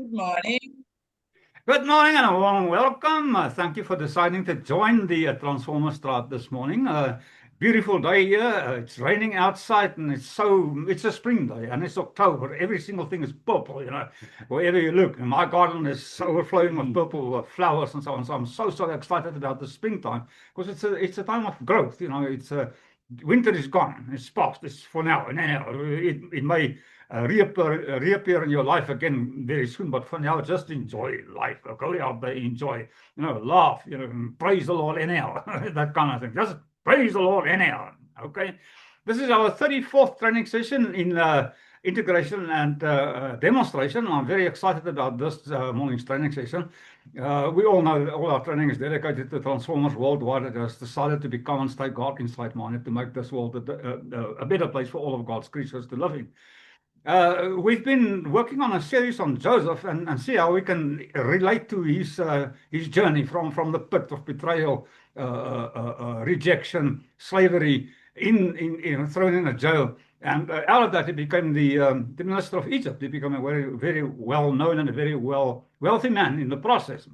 Good morning. Good morning and a warm welcome. Thank you for deciding to join the Transformers Tribe this morning. Beautiful day here. It's raining outside and it's a spring day and it's October. Every single thing is purple, wherever you look. And my garden is overflowing with purple flowers and so on. So I'm so excited about the springtime because it's a time of growth. Winter is gone. It's past. It's for now. And anyhow, it may reappear in your life again very soon. But for now, just enjoy life. Go out there, enjoy, laugh, praise the Lord anyhow, that kind of thing. Just praise the Lord anyhow. Okay. This is our 34th training session in integration and demonstration. I'm very excited about this morning's training session. We all know that all our training is dedicated to Transformers worldwide that has decided to become and stay God inside minded to make this world a better place for all of God's creatures to live in. We've been working on a series on Joseph and see how we can relate to his journey from the pit of betrayal, rejection, slavery, thrown in a jail, and out of that he became the minister of Egypt. He became a very well known and a very wealthy man in the process.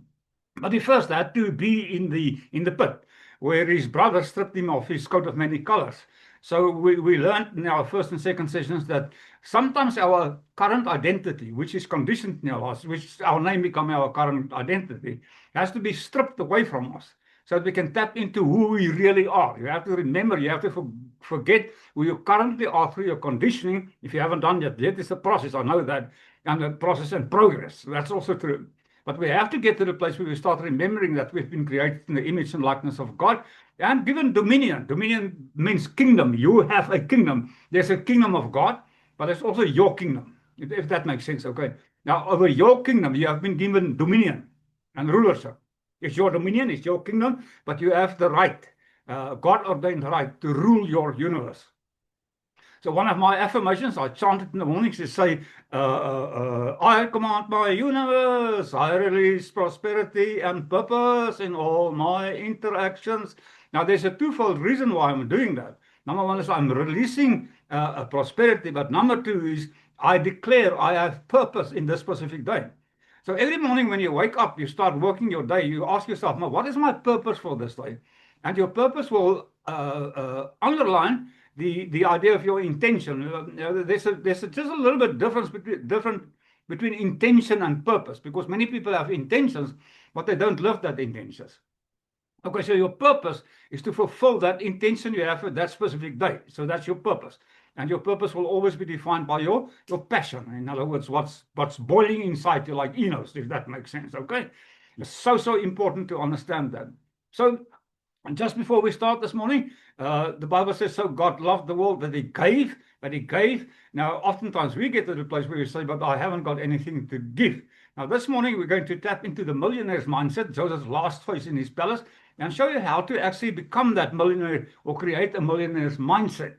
But he first had to be in the pit where his brother stripped him of his coat of many colors. So we learned in our first and second sessions that sometimes our current identity, which is conditioned in our lives, which our name become our current identity, has to be stripped away from us so that we can tap into who we really are. You have to remember, you have to forget who you currently are through your conditioning. If you haven't done yet, it's a process, I know that, and a process and progress. That's also true. But we have to get to the place where we start remembering that we've been created in the image and likeness of God and given dominion. Dominion means kingdom. You have a kingdom. There's a kingdom of God, but there's also your kingdom, if that makes sense. Okay. Now, over your kingdom, you have been given dominion and rulership. It's your dominion, it's your kingdom, but you have the right, God-ordained right to rule your universe. So one of my affirmations, I chant it in the mornings, to say, I command my universe, I release prosperity and purpose in all my interactions. Now, there's a twofold reason why I'm doing that. Number one is I'm releasing prosperity, but number two is I declare I have purpose in this specific day. So every morning when you wake up, you start working your day, you ask yourself, what is my purpose for this day? And your purpose will underline the idea of your intention. There's just a little bit different between intention and purpose, because many people have intentions, but they don't live that intentions. Okay, so your purpose is to fulfill that intention you have for that specific day. So that's your purpose. And your purpose will always be defined by your passion. In other words, what's boiling inside you, like Enos, if that makes sense. Okay, it's so important to understand that. So just before we start this morning, the Bible says, so God loved the world that he gave. Now, oftentimes we get to the place where we say, but I haven't got anything to give. Now, this morning we're going to tap into the millionaire's mindset, Joseph's last phase in his palace, and show you how to actually become that millionaire or create a millionaire's mindset.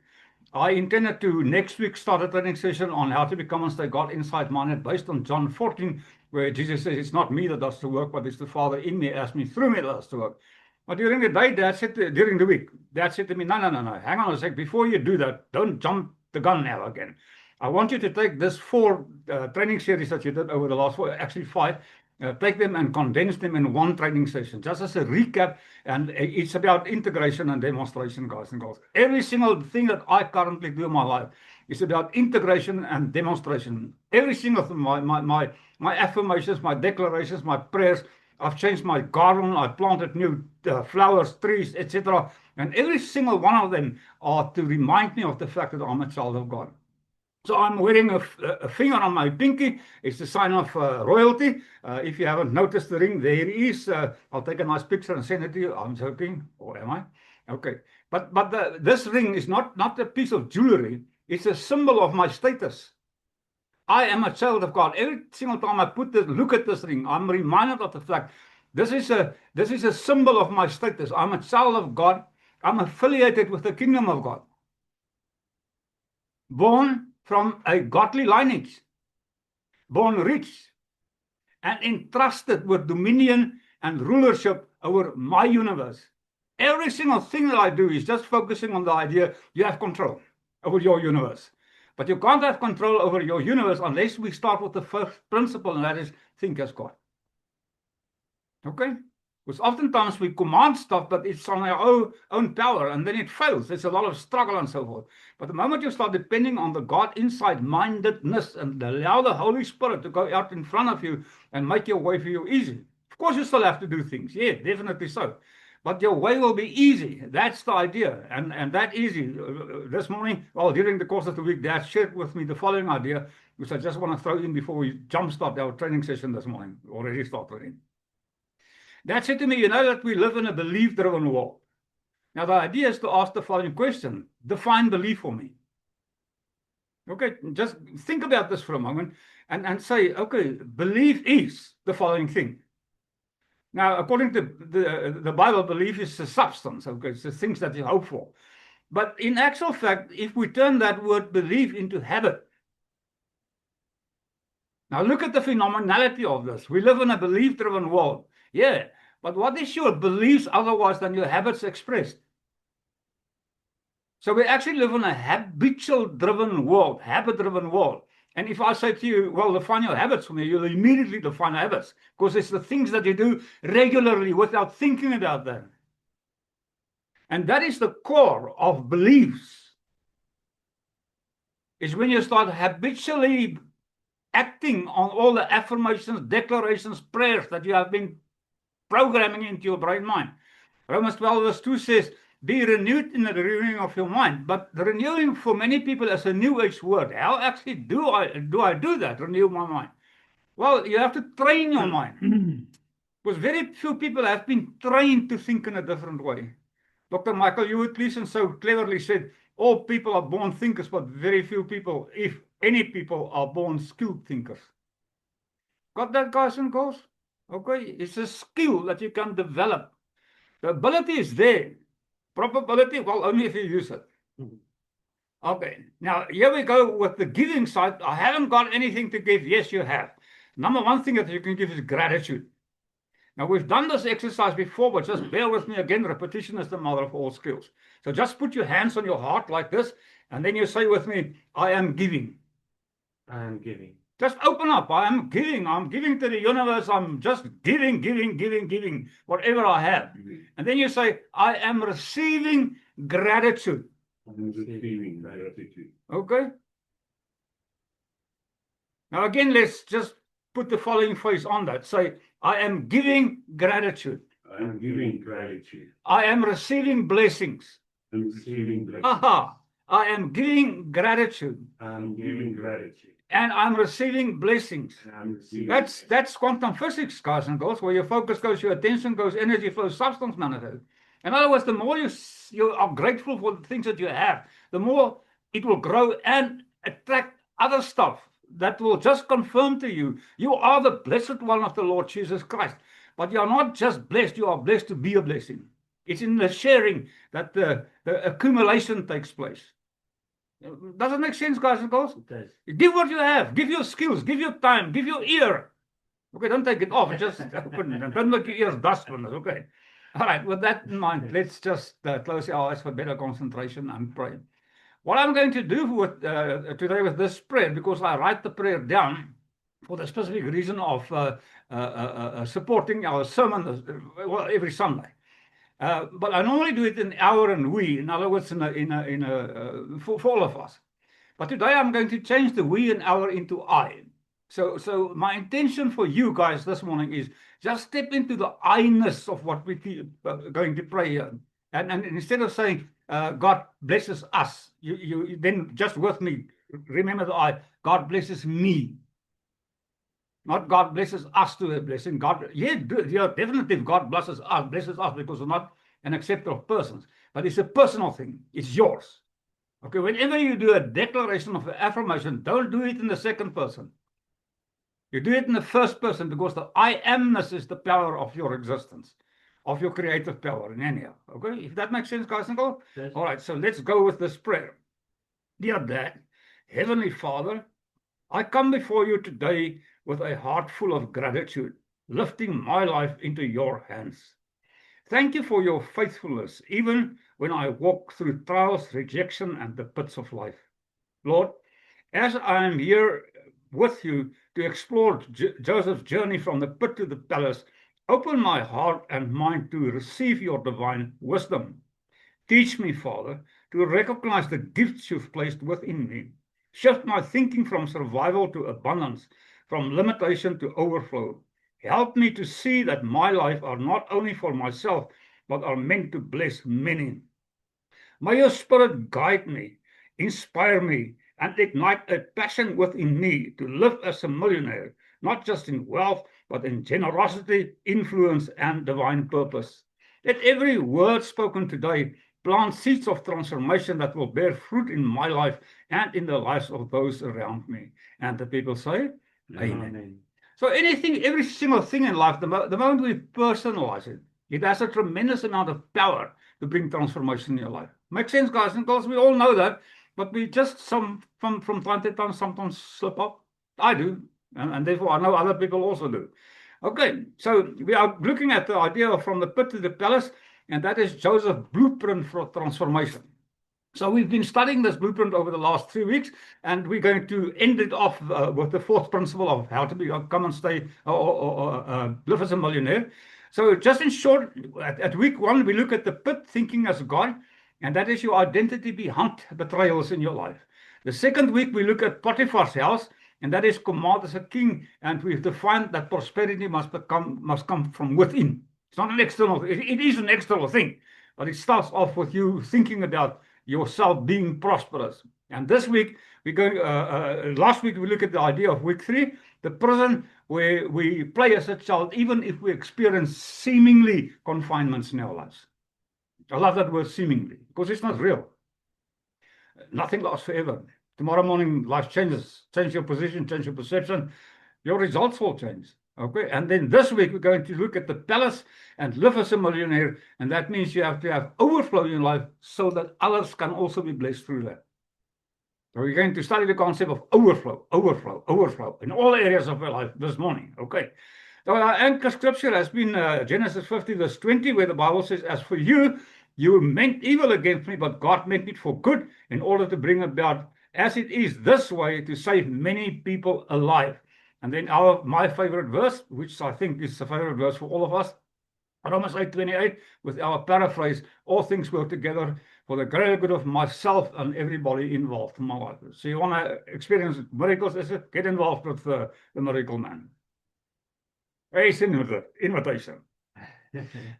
I intended to next week start a training session on how to become and stay God inside minded based on John 14, where Jesus says, it's not me that does the work, but it's the Father in me, as me, through me that does the work. But during the day, during the week, Dad said to me, no, hang on a sec. Before you do that, don't jump the gun now again. I want you to take this 4 training series that you did over the last 4, actually 5, take them and condense them in one training session, just as a recap. And it's about integration and demonstration, guys and girls. Every single thing that I currently do in my life is about integration and demonstration. Every single thing, my affirmations, my declarations, my prayers, I've changed my garden, I planted new flowers, trees, etc. And every single one of them are to remind me of the fact that I'm a child of God. So I'm wearing a finger on my pinky. It's a sign of royalty. If you haven't noticed the ring, there it is. I'll take a nice picture and send it to you. I'm joking, or am I? Okay. But this ring is not a piece of jewelry. It's a symbol of my status. I am a child of God. Every single time I look at this ring, I'm reminded of the fact this is a symbol of my status. I'm a child of God. I'm affiliated with the kingdom of God. Born from a godly lineage, born rich, and entrusted with dominion and rulership over my universe. Every single thing that I do is just focusing on the idea you have control over your universe. But you can't have control over your universe unless we start with the first principle, and that is think as God. Okay? Because oftentimes we command stuff, but it's on our own power, and then it fails. There's a lot of struggle and so forth. But the moment you start depending on the God inside-mindedness and allow the Holy Spirit to go out in front of you and make your way for you easy. Of course, you still have to do things. Yeah, definitely so. But your way will be easy. That's the idea. And that easy. This morning, well, during the course of the week, Dad shared with me the following idea, which I just want to throw in before we jumpstart our training session this morning. Already started. Dad said to me, you know that we live in a belief-driven world. Now, the idea is to ask the following question. Define belief for me. Okay, just think about this for a moment and say, okay, belief is the following thing. Now, according to the Bible, belief is a substance. Okay, it's the things that you hope for. But in actual fact, if we turn that word belief into habit, now look at the phenomenality of this. We live in a belief-driven world. Yeah, but what is your beliefs otherwise than your habits expressed? So we actually live in a habitual-driven world, habit-driven world. And if I say to you, well, define your habits for me, you'll immediately define habits because it's the things that you do regularly without thinking about them. And that is the core of beliefs, is when you start habitually acting on all the affirmations, declarations, prayers that you have been programming into your brain mind. Romans 12 verse 2 says, be renewed in the renewing of your mind. But the renewing for many people is a new age word. How actually do I do that, renew my mind? Well, you have to train your mind. Because very few people have been trained to think in a different way. Dr. Michael Hewitt Gleason so cleverly said, all people are born thinkers, but very few people, if any people, are born skilled thinkers. Got that, guys and girls? Okay, it's a skill that you can develop. The ability is there. Probability, well, only if you use it. Okay, now here we go with the giving side. I haven't got anything to give. Yes, you have. Number one thing that you can give is gratitude. Now, we've done this exercise before, but just bear with me again. Repetition is the mother of all skills. So just put your hands on your heart like this, and then you say with me, I am giving. I am giving. Just open up. I am giving. I'm giving to the universe. I'm just giving, whatever I have. And then you say, I am receiving gratitude. I'm receiving gratitude. Okay? Now, again, let's just put the following phrase on that. Say, I am giving gratitude. I am giving gratitude. I am receiving blessings. I'm receiving blessings. Aha! I am giving gratitude. I'm giving gratitude. And I'm receiving blessings. I'm receiving That's quantum physics, guys and girls, where your focus goes, your attention goes, energy flows, substance manifests. In other words, the more you are grateful for the things that you have, the more it will grow and attract other stuff that will just confirm to you, you are the blessed one of the Lord Jesus Christ. But you are not just blessed, you are blessed to be a blessing. It's in the sharing that the accumulation takes place. Does it make sense, guys and girls? It does. Give what you have. Give your skills. Give your time. Give your ear. Okay, don't take it off. Just open it. Don't make your ears dustbins. Okay. All right. With that in mind, let's just close our eyes for better concentration and pray. What I'm going to do with today with this prayer, because I write the prayer down for the specific reason of supporting our sermon every Sunday. But I normally do it in our and we, in other words, for all of us. But today I'm going to change the we and our into I. So my intention for you guys this morning is just step into the I-ness of what we're going to pray here. And instead of saying, God blesses us, you then just with me, remember the I, God blesses me. Not God blesses us to a blessing. Yeah, definitely God blesses us because we're not an acceptor of persons. But it's a personal thing. It's yours. Okay, whenever you do a declaration of affirmation, don't do it in the second person. You do it in the first person because the I amness is the power of your existence, of your creative power in any. Okay, if that makes sense, guys and girls? Yes. All right, so let's go with this prayer. Dear Dad, Heavenly Father, I come before you today with a heart full of gratitude, lifting my life into your hands. Thank you for your faithfulness, even when I walk through trials, rejection, and the pits of life. Lord, as I am here with you to explore Joseph's journey from the pit to the palace, open my heart and mind to receive your divine wisdom. Teach me, Father, to recognize the gifts you've placed within me. Shift my thinking from survival to abundance, from limitation to overflow. Help me to see that my life are not only for myself, but are meant to bless many. May your Spirit guide me, inspire me, and ignite a passion within me to live as a millionaire, not just in wealth, but in generosity, influence, and divine purpose. Let every word spoken today plant seeds of transformation that will bear fruit in my life and in the lives of those around me. And the people say, Amen. So anything, every single thing in life, the moment we personalize it, it has a tremendous amount of power to bring transformation in your life. Makes sense, guys and girls? We all know that, but we just from time to time sometimes slip up. I do, and therefore I know other people also do. Okay, so we are looking at the idea of from the pit to the palace, and that is Joseph's blueprint for transformation. So we've been studying this blueprint over the last 3 weeks, and we're going to end it off with the fourth principle of how to become and stay or live as a millionaire. So just in short, at week 1, we look at the pit, thinking as God, and that is your identity behind betrayals in your life. The second week, we look at Potiphar's house, and that is command as a king, and we've defined that prosperity must come from within. It's not an external, it is an external thing, but it starts off with you thinking about yourself being prosperous. And this week, we're going, last week, we looked at the idea of week 3, the prison where we play as a child, even if we experience seemingly confinements in our lives. I love that word seemingly, because it's not real. Nothing lasts forever. Tomorrow morning, life changes. Change your position, change your perception. Your results will change. Okay, and then this week we're going to look at the palace and live as a millionaire, and that means you have to have overflow in life so that others can also be blessed through that. So we're going to study the concept of overflow in all areas of our life this morning. Okay, so our anchor scripture has been Genesis 50 verse 20, where the Bible says, "As for you, you meant evil against me, but God meant it for good, in order to bring about as it is this way to save many people alive." And then my favorite verse, which I think is the favorite verse for all of us, Romans 8:28, with our paraphrase, "All things work together for the greater good of myself and everybody involved in my life." So you want to experience miracles, is it? Get involved with the miracle man. It's an invitation.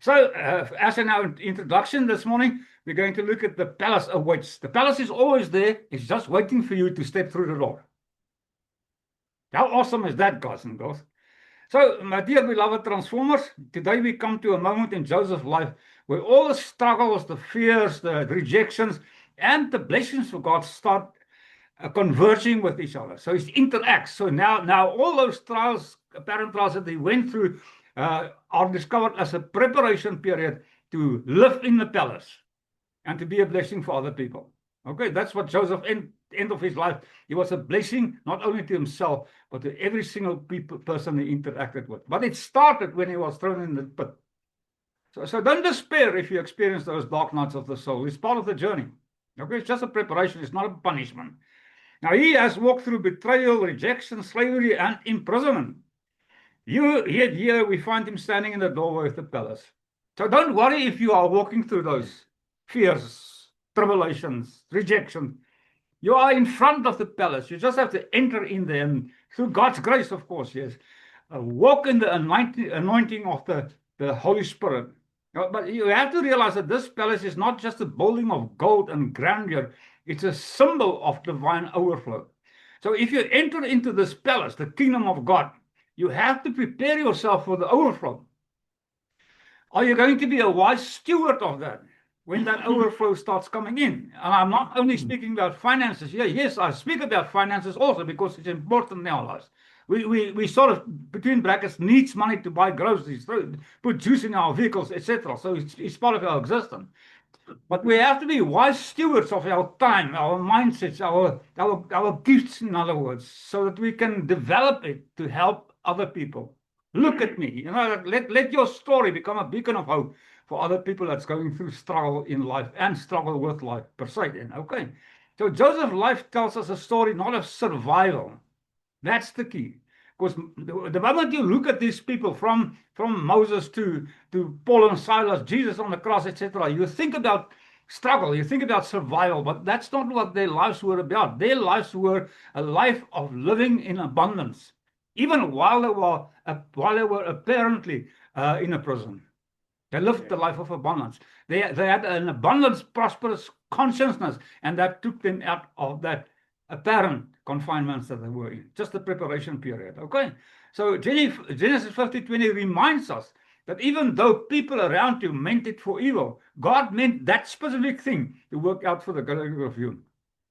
So, as in our introduction this morning, we're going to look at the palace awaits. The palace is always there. It's just waiting for you to step through the door. How awesome is that, guys and girls? So, my dear beloved Transformers, today we come to a moment in Joseph's life where all the struggles, the fears, the rejections, and the blessings of God start converging with each other. So it interacts. So now all those trials, apparent trials that they went through, are discovered as a preparation period to live in the palace and to be a blessing for other people. Okay, that's what Joseph, end of his life, he was a blessing not only to himself, but to every single person he interacted with. But it started when he was thrown in the pit. So don't despair if you experience those dark nights of the soul. It's part of the journey. Okay, it's just a preparation. It's not a punishment. Now, he has walked through betrayal, rejection, slavery, and imprisonment. Yet here we find him standing in the doorway of the palace. So don't worry if you are walking through those fears, tribulations, rejection. You are in front of the palace. You just have to enter in there, and through God's grace, of course, yes. Walk in the anointing of the Holy Spirit. But you have to realize that this palace is not just a building of gold and grandeur. It's a symbol of divine overflow. So if you enter into this palace, the kingdom of God, you have to prepare yourself for the overflow. Are you going to be a wise steward of that when that overflow starts coming in? And I'm not only speaking about finances. Yeah, yes, I speak about finances also because it's important in our lives. We sort of, between brackets, needs money to buy groceries, put juice in our vehicles, etc. So it's part of our existence. But we have to be wise stewards of our time, our mindsets, our gifts, in other words, so that we can develop it to help other people. Look at me. Let your story become a beacon of hope for other people that's going through struggle in life and struggle with life per se. Okay. So Joseph's life tells us a story not of survival. That's the key. Because the moment you look at these people from Moses to Paul and Silas, Jesus on the cross, etc., you think about struggle, you think about survival, but that's not what their lives were about. Their lives were a life of living in abundance, even while they were apparently in a prison. They lived the life of abundance. They had an abundance, prosperous consciousness, and that took them out of that apparent confinements that they were in, just the preparation period. Okay, so Genesis 50:20 reminds us that even though people around you meant it for evil, God meant that specific thing to work out for the good of you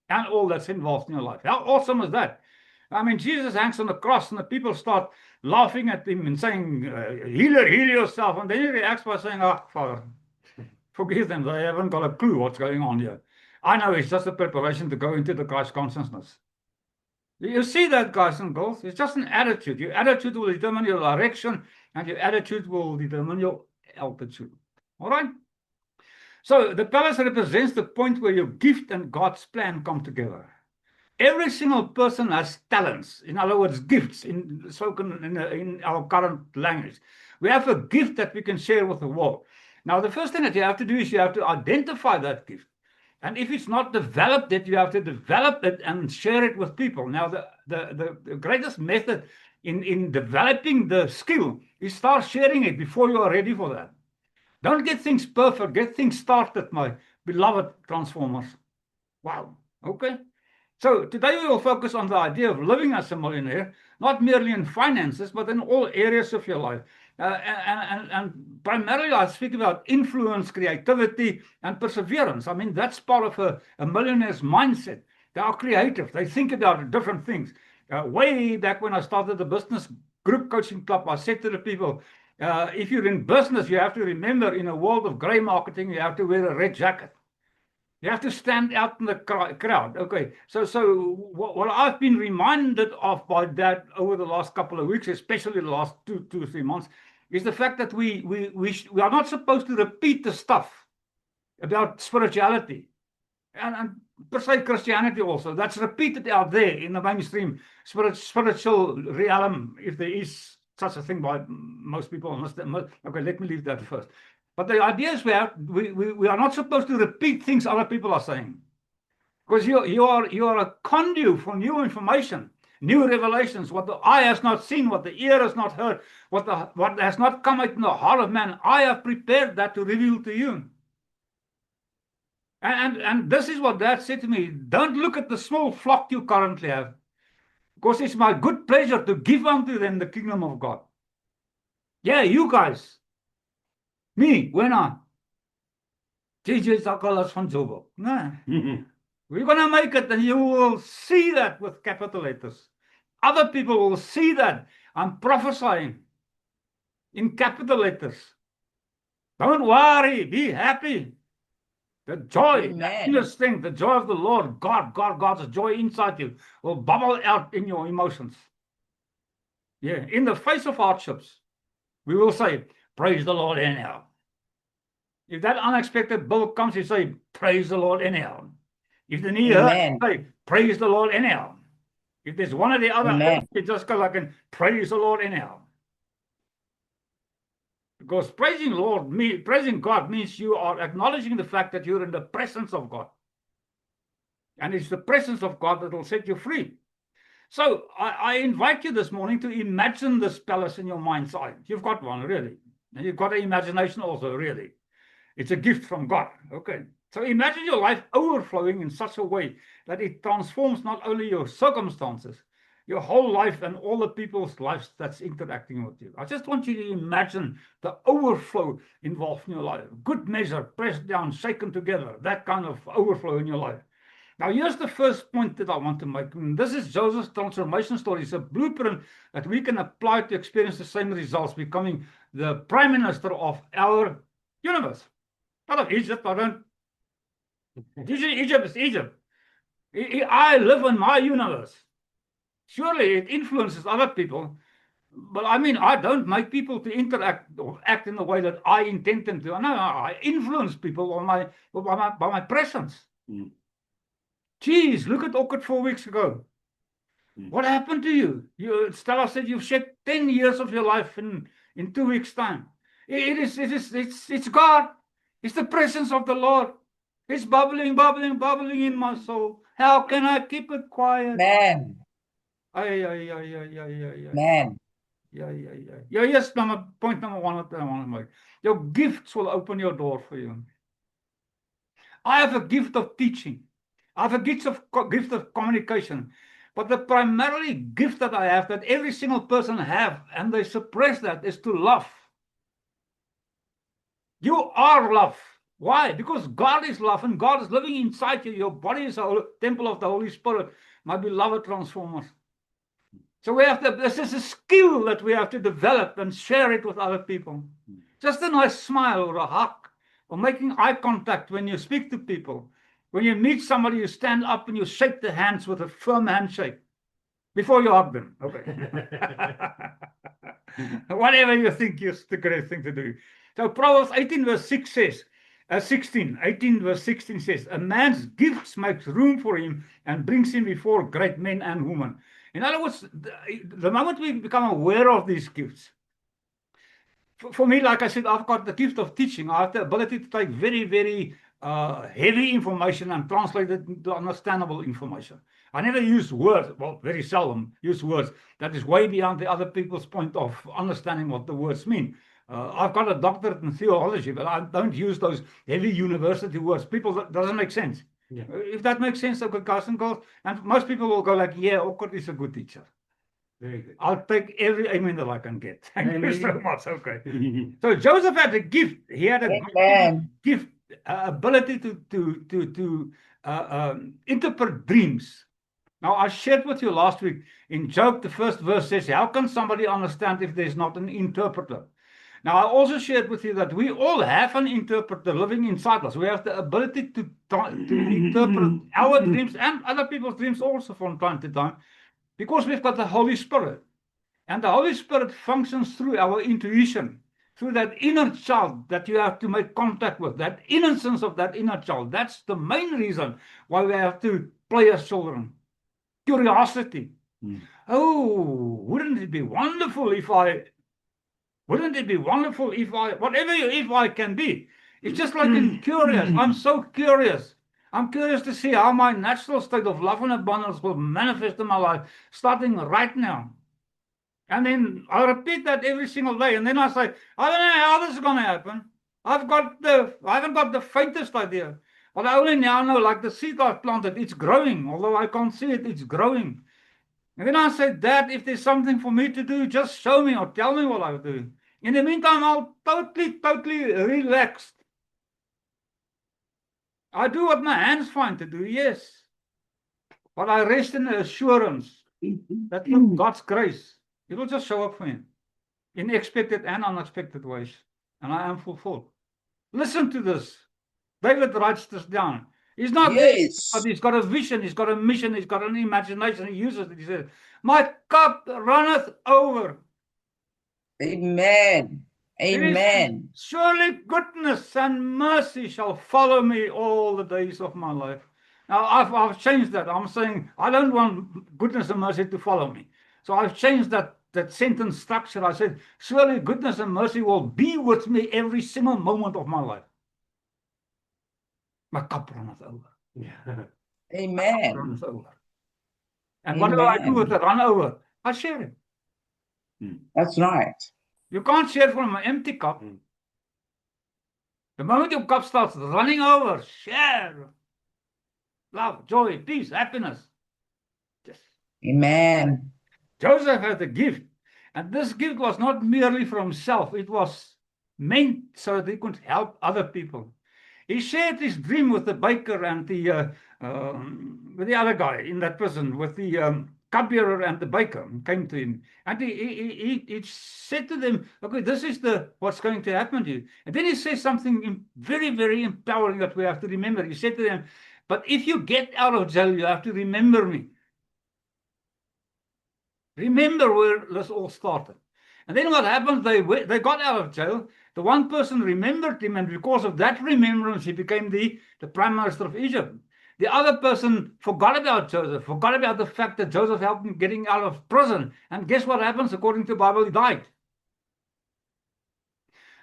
and all that's involved in your life. How awesome is that? I mean, Jesus hangs on the cross and the people start laughing at him and saying, heal yourself. And then he reacts by saying, Father, forgive them. They haven't got a clue what's going on here. I know it's just a preparation to go into the Christ consciousness. You see that, guys and girls? It's just an attitude. Your attitude will determine your direction, and your attitude will determine your altitude. All right? So the palace represents the point where your gift and God's plan come together. Every single person has talents. In other words, gifts, spoken in our current language. We have a gift that we can share with the world. Now, the first thing that you have to do is you have to identify that gift. And if it's not developed yet, you have to develop it and share it with people. Now, the greatest method in developing the skill is start sharing it before you are ready for that. Don't get things perfect. Get things started, my beloved transformers. Wow. Okay. So today we will focus on the idea of living as a millionaire, not merely in finances, but in all areas of your life. And primarily I speak about influence, creativity, and perseverance. I mean, that's part of a millionaire's mindset. They are creative. They think about different things. Way back when I started the business group coaching club, I said to the people, if you're in business, you have to remember, in a world of gray marketing, you have to wear a red jacket. You have to stand out in the crowd. Okay, so what I've been reminded of by that over the last couple of weeks, especially the last two or 3 months, is the fact that we are not supposed to repeat the stuff about spirituality and per se Christianity also. That's repeated out there in the mainstream spiritual realm, if there is such a thing by most people. Okay, let me leave that first. But the idea is we are not supposed to repeat things other people are saying, because you are a conduit for new information, new revelations, what the eye has not seen, what the ear has not heard, what has not come out in the heart of man. I have prepared that to reveal to you. And this is what Dad said to me. Don't look at the small flock you currently have, because it's my good pleasure to give unto them the kingdom of God. Yeah, you guys. Me, wena. JJ Zakalas van Joburg. No. We're going to make it, and you will see that with capital letters. Other people will see that. I'm prophesying in capital letters. Don't worry, be happy. The joy, the inner strength, the joy of the Lord, God's joy inside you will bubble out in your emotions. Yeah, in the face of hardships, we will say, praise the Lord anyhow. If that unexpected bill comes, you say, praise the Lord anyhow. If the need hurts, say, praise the Lord anyhow. If there's one or the other, you just go like, and praise the Lord anyhow. Because praising God means you are acknowledging the fact that you're in the presence of God. And it's the presence of God that will set you free. So I invite you this morning to imagine this palace in your mind's eye. You've got one, really. And you've got an imagination also, really. It's a gift from God. Okay. So imagine your life overflowing in such a way that it transforms not only your circumstances, your whole life and all the people's lives that's interacting with you. I just want you to imagine the overflow involved in your life. Good measure, pressed down, shaken together, that kind of overflow in your life. Now, here's the first point that I want to make. And this is Joseph's transformation story. It's a blueprint that we can apply to experience the same results, becoming the prime minister of our universe. Not of Egypt, I don't. Egypt is Egypt. I live in my universe. Surely it influences other people, but I mean, I don't make people to interact or act in the way that I intend them to. No, I influence people by my presence. Geez, look at Orchid 4 weeks ago. What happened to you? Stella said you've shed 10 years of your life in 2 weeks' time. It's God. It's the presence of the Lord. It's bubbling, bubbling, bubbling in my soul. How can I keep it quiet? Man, Yeah. man. Yeah, yes, point number one that I want to make. Your gifts will open your door for you. I have a gift of teaching. I have a gift of communication. But the primarily gift that I have, that every single person have, and they suppress that, is to love. You are love. Why? Because God is love, and God is living inside you. Your body is a temple of the Holy Spirit. My beloved transformers. So we have to, this is a skill that we have to develop and share it with other people. Just a nice smile or a hug or making eye contact when you speak to people. When you meet somebody, you stand up and you shake their hands with a firm handshake before you hug them. Okay. Whatever you think is the great thing to do. So Proverbs 18 verse 6 says, 18 verse 16 says, a man's gifts makes room for him and brings him before great men and women. In other words, the moment we become aware of these gifts, for me, like I said, I've got the gift of teaching. I have the ability to take very, very heavy information and translate it into understandable information. I never use words, well, very seldom use words that is way beyond the other people's point of understanding what the words mean. I've got a doctorate in theology, but I don't use those heavy university words. People, that doesn't make sense. Yeah. If that makes sense, okay, guys and girls, and most people will go like, yeah, Orchid is a good teacher. Very good. I'll take every amen that I can get. Thank you Amen. so much. Okay. So Joseph had a gift. He had a Amen. gift, ability to interpret dreams. Now, I shared with you last week in Job, the first verse says, how can somebody understand if there's not an interpreter? Now, I also shared with you that we all have an interpreter living inside us. We have the ability to interpret our dreams and other people's dreams also from time to time, because we've got the Holy Spirit. And the Holy Spirit functions through our intuition, through that inner child that you have to make contact with, that innocence of that inner child. That's the main reason why we have to play as children. Curiosity. Oh, wouldn't it be wonderful if I, whatever if I can be. It's just like in curious. I'm so curious. I'm curious to see how my natural state of love and abundance will manifest in my life, starting right now. And then I repeat that every single day. And then I say, I don't know how this is going to happen. I haven't got the faintest idea. But I only now know, like the seed I've planted, it's growing. Although I can't see it, it's growing. And then I said, Dad, if there's something for me to do, just show me or tell me what I'll do. In the meantime, I'm totally relaxed. I do what my hands find to do, yes. But I rest in the assurance that through God's grace, it will just show up for me in expected and unexpected ways. And I am fulfilled. Listen to this. David writes this down. He's not Yes. there, but he's got a vision, he's got a mission, he's got an imagination. He uses it. He says, my cup runneth over. Amen. Amen. Surely goodness and mercy shall follow me all the days of my life. Now, I've changed that. I'm saying I don't want goodness and mercy to follow me. So I've changed that sentence structure. I said, surely goodness and mercy will be with me every single moment of my life. My cup runneth over. Yeah. Amen. Runneth over. And what do I do with the run over? I share it. That's right. You can't share from an empty cup. The moment your cup starts running over, share. Love, joy, peace, happiness. Yes. Amen. Joseph had a gift. And this gift was not merely for himself. It was meant so that he could help other people. He shared his dream with the baker and with the other guy in that prison, with the cupbearer and the baker came to him. And he said to them, okay, this is what's going to happen to you. And then he says something very, very empowering that we have to remember. He said to them, but if you get out of jail, you have to remember me. Remember where this all started. And then what happened, they got out of jail. The one person remembered him, and because of that remembrance, he became the prime minister of Egypt. The other person forgot about Joseph, forgot about the fact that Joseph helped him getting out of prison. And guess what happens? According to the Bible, he died.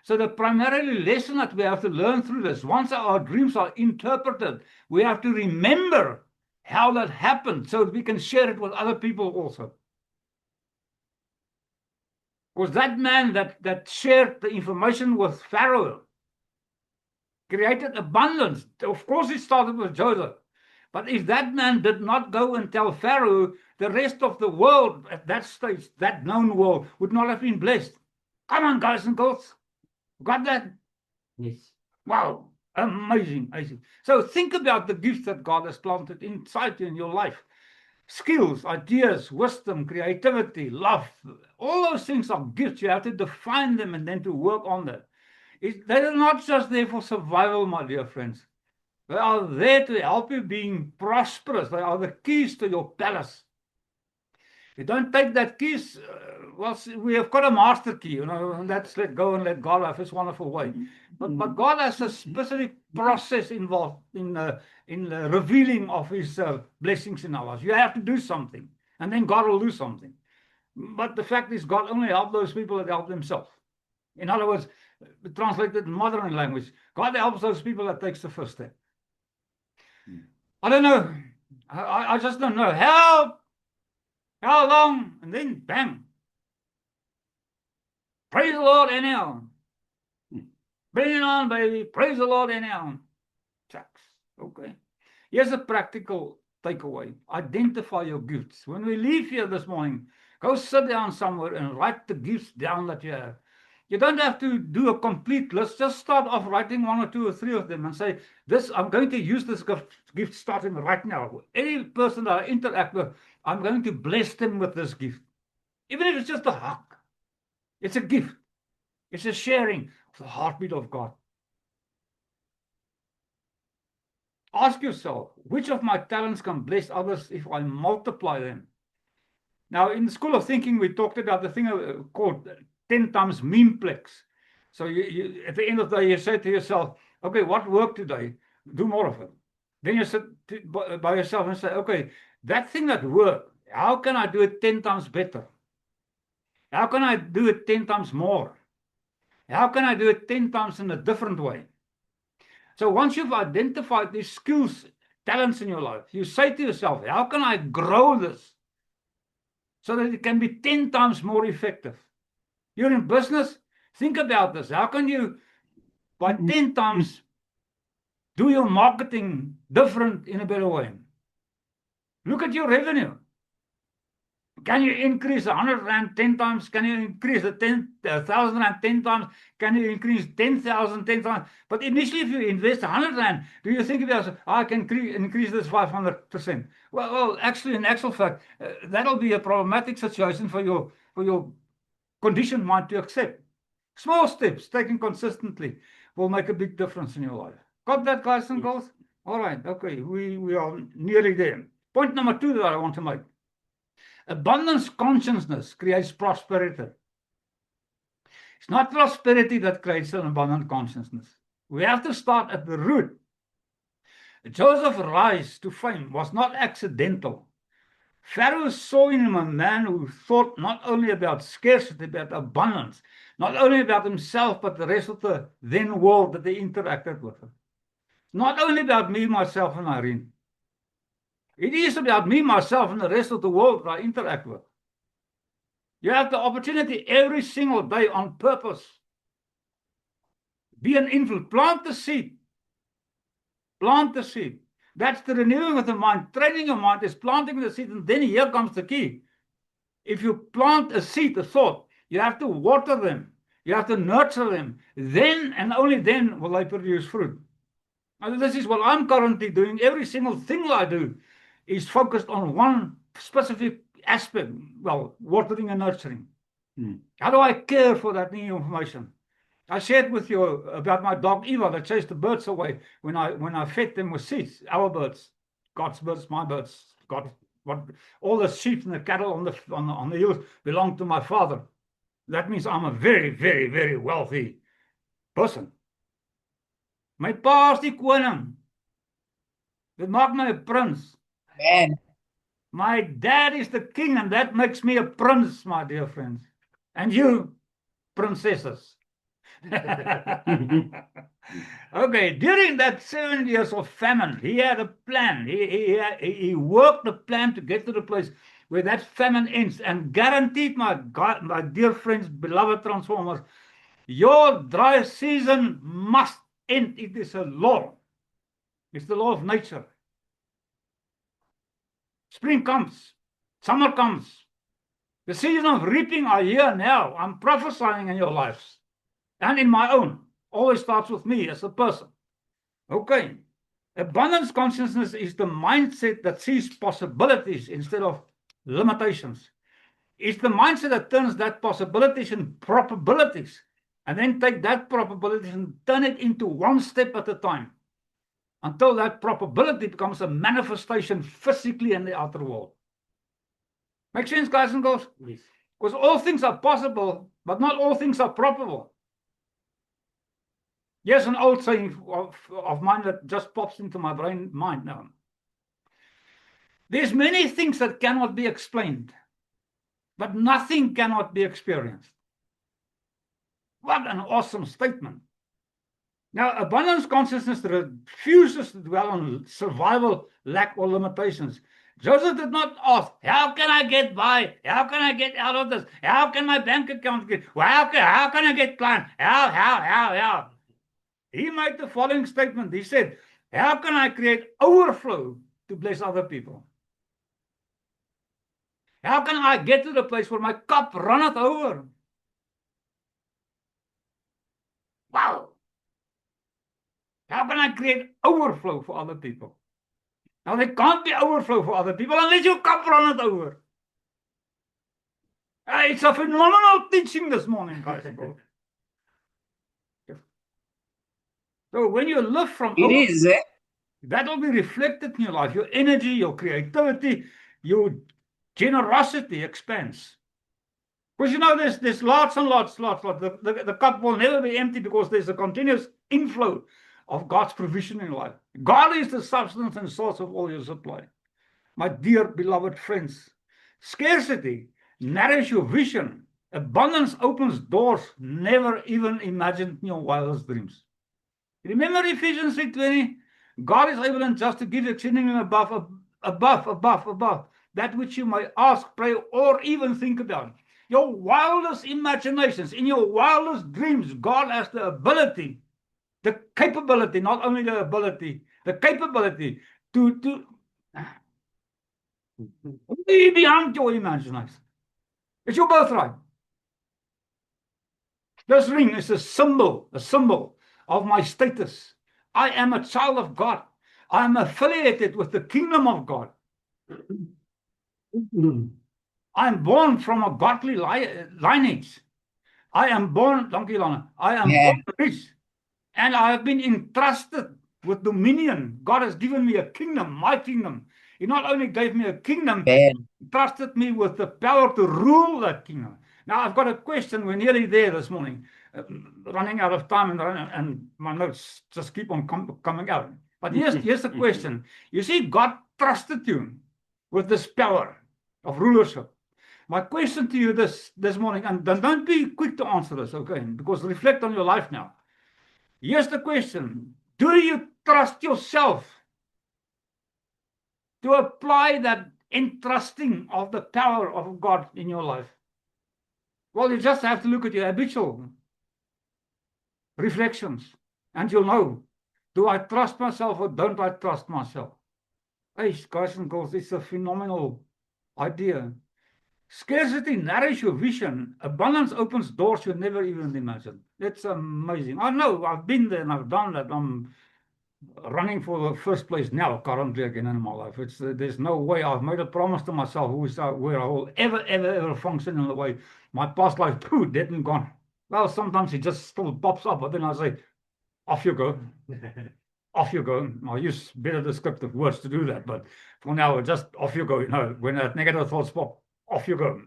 So the primarily lesson that we have to learn through this, once our dreams are interpreted, we have to remember how that happened so that we can share it with other people also. Because that man that shared the information with Pharaoh created abundance. Of course, it started with Joseph. But if that man did not go and tell Pharaoh, the rest of the world at that stage, that known world, would not have been blessed. Come on, guys and girls. Got that? Yes. Wow. Amazing, amazing. So think about the gifts that God has planted inside you in your life. Skills, ideas, wisdom, creativity, love. All those things are gifts. You have to define them and then to work on them. They're not just there for survival, my dear friends. They are there to help you being prosperous. They are the keys to your palace. You don't take that keys, well, we have got a master key, and that's let go and let God have his wonderful way. But God has a specific process involved in the revealing of his blessings in our lives. You have to do something, and then God will do something. But the fact is, God only helps those people that help themselves. In other words, translated in modern language, God helps those people that takes the first step. I don't know. I just don't know. Help! How long? And then bang. Praise the Lord anyhow. Bring it on, baby. Praise the Lord anyhow. Shucks. Okay. Here's a practical takeaway. Identify your gifts. When we leave here this morning, go sit down somewhere and write the gifts down that you have. You don't have to do a complete list. Just start off writing 1 or 2 or 3 of them and say, I'm going to use this gift starting right now. Any person that I interact with, I'm going to bless them with this gift. Even if it's just a hug. It's a gift. It's a sharing of the heartbeat of God. Ask yourself, which of my talents can bless others if I multiply them? Now, in the School of Thinking, we talked about the thing called 10 times memeplex. So you at the end of the day, you say to yourself, okay, what worked today? Do more of it. Then you sit by yourself and say, okay, that thing that worked, how can I do it 10 times better? How can I do it 10 times more? How can I do it 10 times in a different way? So once you've identified these skills, talents in your life, you say to yourself, how can I grow this so that it can be 10 times more effective? You're in business, think about this. How can you, by 10 times, do your marketing different in a better way? Look at your revenue. Can you increase 100 Rand 10 times? Can you increase the 10,000 Rand 10 times? Can you increase 10,000 10 times? But initially, if you invest 100 Rand, do you think about, I can increase this 500%? Well, actually, in actual fact, that'll be a problematic situation for your conditioned mind to accept. Small steps taken consistently will make a big difference in your life. Got that, guys and girls? All right, okay, we are nearly there. Point number 2 that I want to make. Abundance consciousness creates prosperity. It's not prosperity that creates an abundant consciousness. We have to start at the root. Joseph's rise to fame was not accidental. Pharaoh saw in him a man who thought not only about scarcity, but abundance. Not only about himself, but the rest of the then world that they interacted with. Not only about me, myself, and Irene. It is about me, myself, and the rest of the world that I interact with. You have the opportunity every single day on purpose. Be an influence. Plant the seed. Plant the seed. That's the renewing of the mind. Training your mind is planting the seed, and then here comes the key. If you plant a seed, a thought, you have to water them. You have to nurture them. Then and only then will they produce fruit. Now, this is what I'm currently doing. Every single thing I do is focused on one specific aspect. Well, watering and nurturing. How do I care for that new information? I shared with you about my dog Eva that chased the birds away when I fed them with seeds. Our birds, God's birds, my birds. God, all the sheep and the cattle on the hills belong to my father. That means I'm a very, very, very wealthy person. My pa is die koning. Dit maak my 'n prins. Amen. My dad is the king, and that makes me a prince, my dear friends. And you, princesses. Okay, during that 7 years of famine, he had a plan. He worked a plan to get to the place where that famine ends, and guaranteed, my God, my dear friends, beloved transformers, your dry season must end. It is a law. It's the law of nature. Spring comes, summer comes. The season of reaping are here now. I'm prophesying in your lives and in my own. Always starts with me as a person. Okay. Abundance consciousness is the mindset that sees possibilities instead of limitations. It's the mindset that turns that possibilities into probabilities, and then take that probability and turn it into one step at a time, until that probability becomes a manifestation physically in the outer world. Make sense, guys and girls? Yes. Because all things are possible, but not all things are probable. Here's an old saying of mine that just pops into my mind now. There's many things that cannot be explained, but nothing cannot be experienced. What an awesome statement. Now, abundance consciousness refuses to dwell on survival, lack, or limitations. Joseph did not ask, how can I get by? How can I get out of this? How can my bank account get? Well, how can I get clients? How? He made the following statement. He said, how can I create overflow to bless other people? How can I get to the place where my cup runneth over? Wow. How can I create overflow for other people? Now, there can't be overflow for other people unless your cup runneth over. It's a phenomenal teaching this morning, guys. So when you live from It is, eh? that will be reflected in your life. Your energy, your creativity, your generosity expands. Because you know, there's lots and lots. The cup will never be empty because there's a continuous inflow of God's provision in life. God is the substance and source of all your supply. My dear beloved friends, scarcity narrows your vision. Abundance opens doors never even imagined in your wildest dreams. Remember Ephesians 3:20? God is able and just to give you exceedingly above that which you may ask, pray, or even think about. Your wildest imaginations, in your wildest dreams, God has the ability, the capability, not only the ability, the capability to be beyond your imagination. It's your birthright. This ring is a symbol of my status. I am a child of God. I am affiliated with the kingdom of God. I am born from a godly lineage. I am born, dankie Lana, I am born rich. And I have been entrusted with dominion. God has given me a kingdom, my kingdom. He not only gave me a kingdom, he entrusted me with the power to rule that kingdom. Now, I've got a question. We're nearly there this morning. Running out of time, and my notes just keep on coming out. But here's the question. You see, God trusted you with this power of rulership. My question to you this morning, and don't be quick to answer this, okay? Because reflect on your life now. Here's the question. Do you trust yourself to apply that entrusting of the power of God in your life? Well, you just have to look at your habitual reflections, and you'll know, do I trust myself or don't I trust myself? Hey, guys and girls, it's a phenomenal idea. Scarcity narrows your vision. Abundance opens doors you never even imagined. That's amazing. I know, I've been there and I've done that. I'm running for the first place now, currently again in my life. There's no way. I've made a promise to myself where I will ever function in the way my past life, dead and gone. Well, sometimes it just still pops up, but then I say, off you go. Off you go. I use better descriptive words to do that, but for now, just off you go. You know, when that negative thoughts pop, off you go.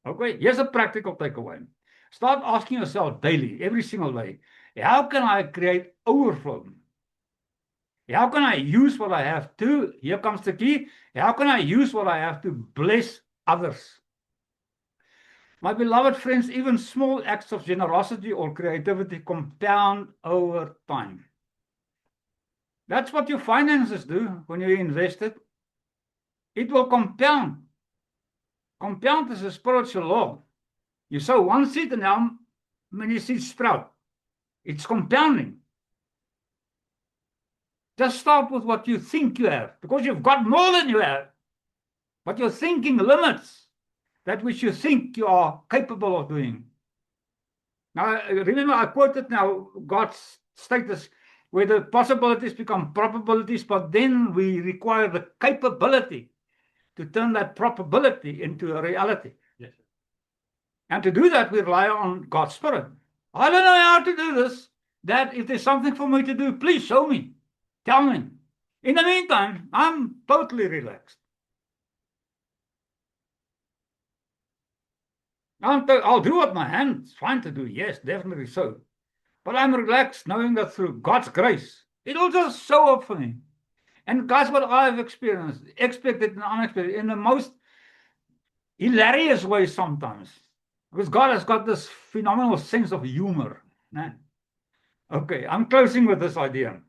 Okay, here's a practical takeaway. Start asking yourself daily, every single day, how can I create overflow? How can I use what I have to? Here comes the key. How can I use what I have to bless others? My beloved friends, even small acts of generosity or creativity compound over time. That's what your finances do when you invest it. It will compound. Compound is a spiritual law. You sow one seed and how many seeds sprout? It's compounding. Just start with what you think you have, because you've got more than you have. But your thinking limits that which you think you are capable of doing. Now, remember, I quoted now God's status where the possibilities become probabilities, but then we require the capability to turn that probability into a reality. Yes. And to do that, we rely on God's Spirit. I don't know how to do this. That if there's something for me to do, please show me. Tell me. In the meantime, I'm totally relaxed. I'll do what my hands find to do. Yes, definitely so. But I'm relaxed knowing that through God's grace, it'll just show up for me. And that's what I've experienced, expected and unexpected, in the most hilarious way sometimes. Because God has got this phenomenal sense of humor. Okay, I'm closing with this idea.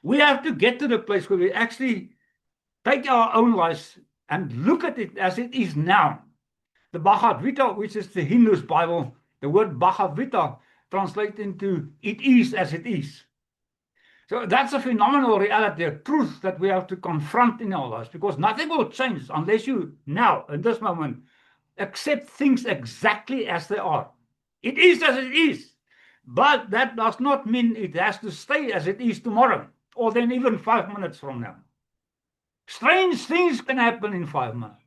We have to get to the place where we actually take our own lives and look at it as it is now. The Bhagavad Gita, which is the Hindu's Bible, the word Bhagavad Gita translates into it is as it is. So that's a phenomenal reality, a truth that we have to confront in our lives, because nothing will change unless you now, in this moment, accept things exactly as they are. It is as it is, but that does not mean it has to stay as it is tomorrow, or then even 5 minutes from now. Strange things can happen in 5 minutes.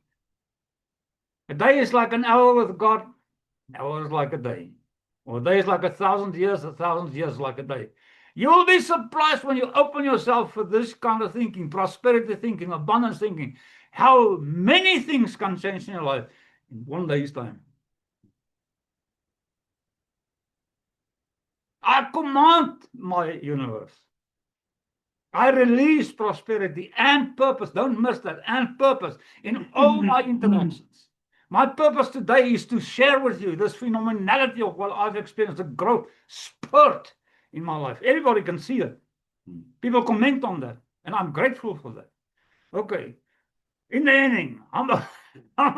A day is like an hour with God, an hour is like a day. Or a day is like 1,000 years, 1,000 years like a day. You will be surprised when you open yourself for this kind of thinking, prosperity thinking, abundance thinking, how many things can change in your life in 1 day's time. I command my universe. I release prosperity and purpose. Don't miss that. And purpose in all my interactions. My purpose today is to share with you this phenomenality of what I've experienced, the growth spurt in my life. Everybody can see it. People comment on that, and I'm grateful for that. Okay. In the ending, I'm a I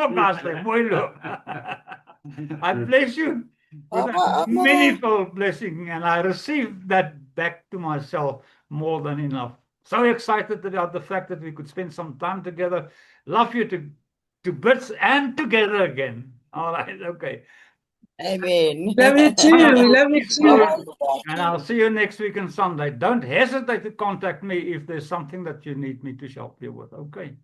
bless you with a manifold blessing, and I receive that back to myself more than enough. So excited about the fact that we could spend some time together. Love you to bits and together again. All right, okay. Amen. Love you too. We love you too. And I'll see you next week on Sunday. Don't hesitate to contact me if there's something that you need me to help you with. Okay.